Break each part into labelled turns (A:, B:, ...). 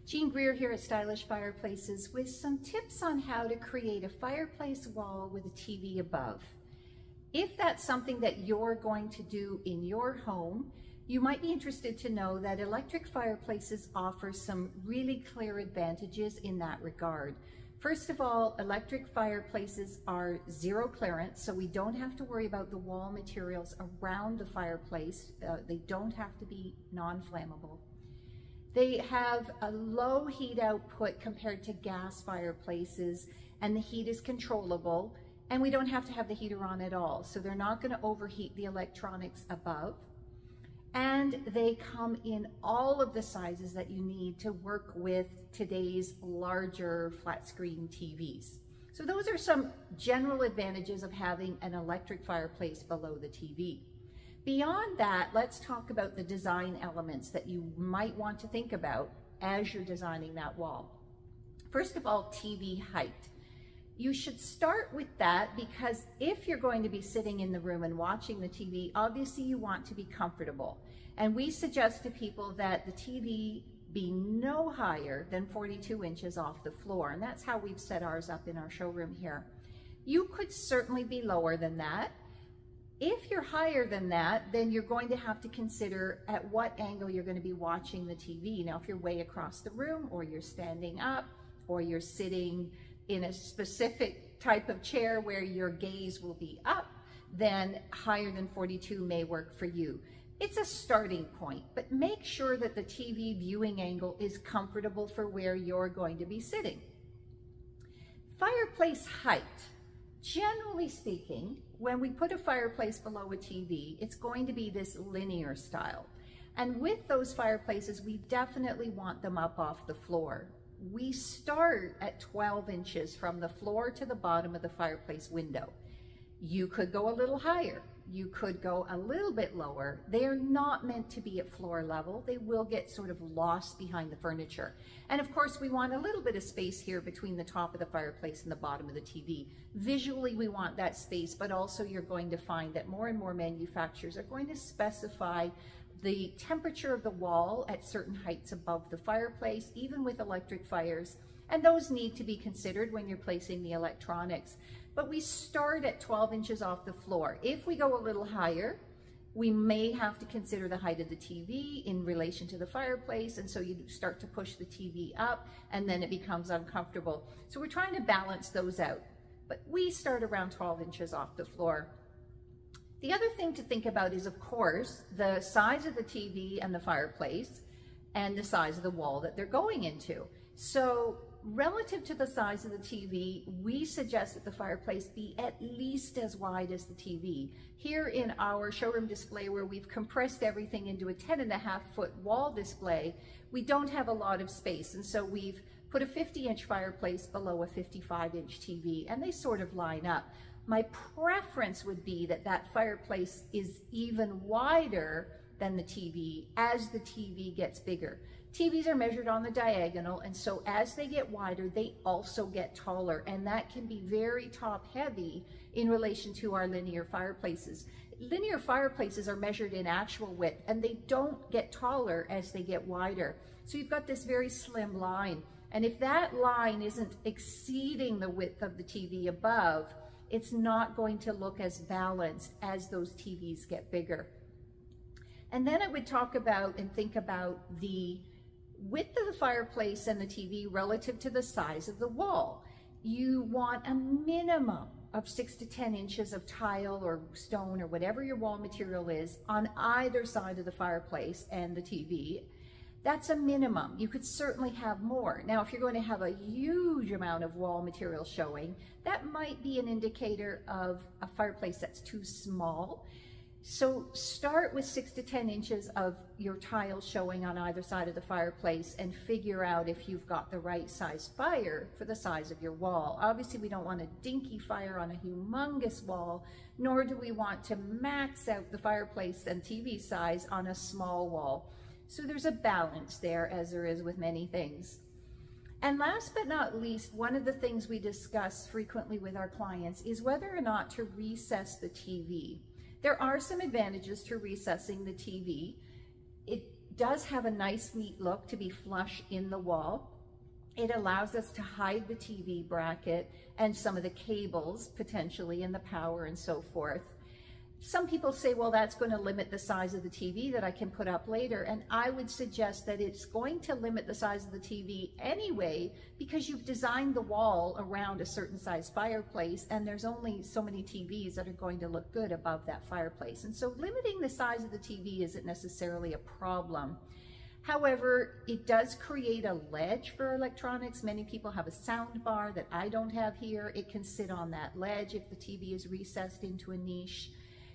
A: Jean Greer here at Stylish Fireplaces with some tips on how to create a fireplace wall with a TV above. If that's something that you're going to do in your home, you might be interested to know that electric fireplaces offer some really clear advantages in that regard. First of all, electric fireplaces are zero clearance, so we don't have to worry about the wall materials around the fireplace. They don't have to be non-flammable. They have a low heat output compared to gas fireplaces, and the heat is controllable, and we don't have to have the heater on at all. So they're not going to overheat the electronics above. And they come in all of the sizes that you need to work with today's larger flat screen TVs. So those are some general advantages of having an electric fireplace below the TV. Beyond that, let's talk about the design elements that you might want to think about as you're designing that wall. First of all, TV height. You should start with that because if you're going to be sitting in the room and watching the TV, obviously you want to be comfortable. And we suggest to people that the TV be no higher than 42 inches off the floor. And that's how we've set ours up in our showroom here. You could certainly be lower than that. If you're higher than that, then you're going to have to consider at what angle you're going to be watching the TV. Now, if you're way across the room, or you're standing up, or you're sitting in a specific type of chair where your gaze will be up, then higher than 42 may work for you. It's a starting point, but make sure that the TV viewing angle is comfortable for where you're going to be sitting. Fireplace height. Generally speaking, when we put a fireplace below a TV, it's going to be this linear style. And with those fireplaces, we definitely want them up off the floor. We start at 12 inches from the floor to the bottom of the fireplace window. You could go a little higher. You could go a little bit lower. They are not meant to be at floor level. They will get sort of lost behind the furniture. And of course, we want a little bit of space here between the top of the fireplace and the bottom of the TV. Visually, we want that space, but also you're going to find that more and more manufacturers are going to specify the temperature of the wall at certain heights above the fireplace, even with electric fires, and those need to be considered when you're placing the electronics. But we start at 12 inches off the floor. If we go a little higher, we may have to consider the height of the TV in relation to the fireplace, and so you start to push the TV up, and then it becomes uncomfortable. So we're trying to balance those out. But we start around 12 inches off the floor. The other thing to think about is, of course, the size of the TV and the fireplace and the size of the wall that they're going into. So relative to the size of the TV, we suggest that the fireplace be at least as wide as the TV. Here in our showroom display, where we've compressed everything into a 10.5-foot wall display, we don't have a lot of space. And so we've put a 50-inch fireplace below a 55-inch TV, and they sort of line up. My preference would be that that fireplace is even wider than the TV as the TV gets bigger. TVs are measured on the diagonal, and so as they get wider, they also get taller, and that can be very top heavy in relation to our linear fireplaces. Linear fireplaces are measured in actual width, and they don't get taller as they get wider. So you've got this very slim line, and if that line isn't exceeding the width of the TV above, it's not going to look as balanced as those TVs get bigger. And then I would talk about and think about the width of the fireplace and the TV relative to the size of the wall. You want a minimum of 6 to 10 inches of tile or stone or whatever your wall material is on either side of the fireplace and the TV. That's a minimum. You could certainly have more. Now, if you're going to have a huge amount of wall material showing, that might be an indicator of a fireplace that's too small. So start with 6 to 10 inches of your tile showing on either side of the fireplace and figure out if you've got the right size fire for the size of your wall. Obviously, we don't want a dinky fire on a humongous wall, nor do we want to max out the fireplace and TV size on a small wall. So there's a balance there, as there is with many things. And last but not least, one of the things we discuss frequently with our clients is whether or not to recess the TV. There are some advantages to recessing the TV. It does have a nice, neat look to be flush in the wall. It allows us to hide the TV bracket and some of the cables potentially and the power and so forth. Some people say, well, that's going to limit the size of the TV that I can put up later. And I would suggest that it's going to limit the size of the TV anyway, because you've designed the wall around a certain size fireplace, and there's only so many TVs that are going to look good above that fireplace. And so limiting the size of the TV isn't necessarily a problem. However, it does create a ledge for electronics. Many people have a sound bar that I don't have here. It can sit on that ledge if the TV is recessed into a niche.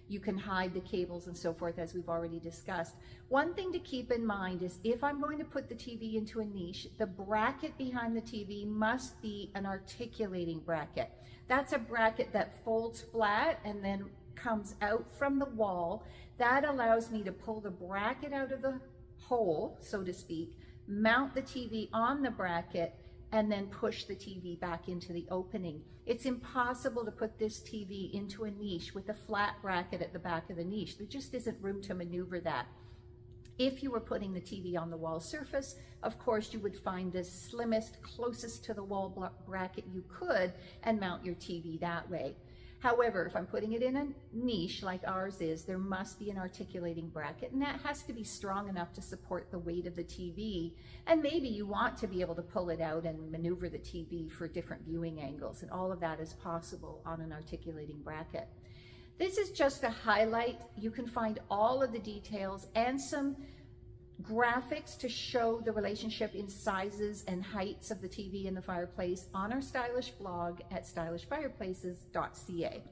A: You can hide the cables and so forth, as we've already discussed. One thing to keep in mind is if I'm going to put the TV into a niche, the bracket behind the TV must be an articulating bracket. That's a bracket that folds flat and then comes out from the wall. That allows me to pull the bracket out of the hole, so to speak, mount the TV on the bracket, and then push the TV back into the opening. It's impossible to put this TV into a niche with a flat bracket at the back of the niche. There just isn't room to maneuver that. If you were putting the TV on the wall surface, of course you would find the slimmest, closest to the wall bracket you could and mount your TV that way. However, if I'm putting it in a niche like ours is, there must be an articulating bracket, and that has to be strong enough to support the weight of the TV. And maybe you want to be able to pull it out and maneuver the TV for different viewing angles, and all of that is possible on an articulating bracket. This is just a highlight. You can find all of the details and some graphics to show the relationship in sizes and heights of the TV and the fireplace on our stylish blog at stylishfireplaces.ca.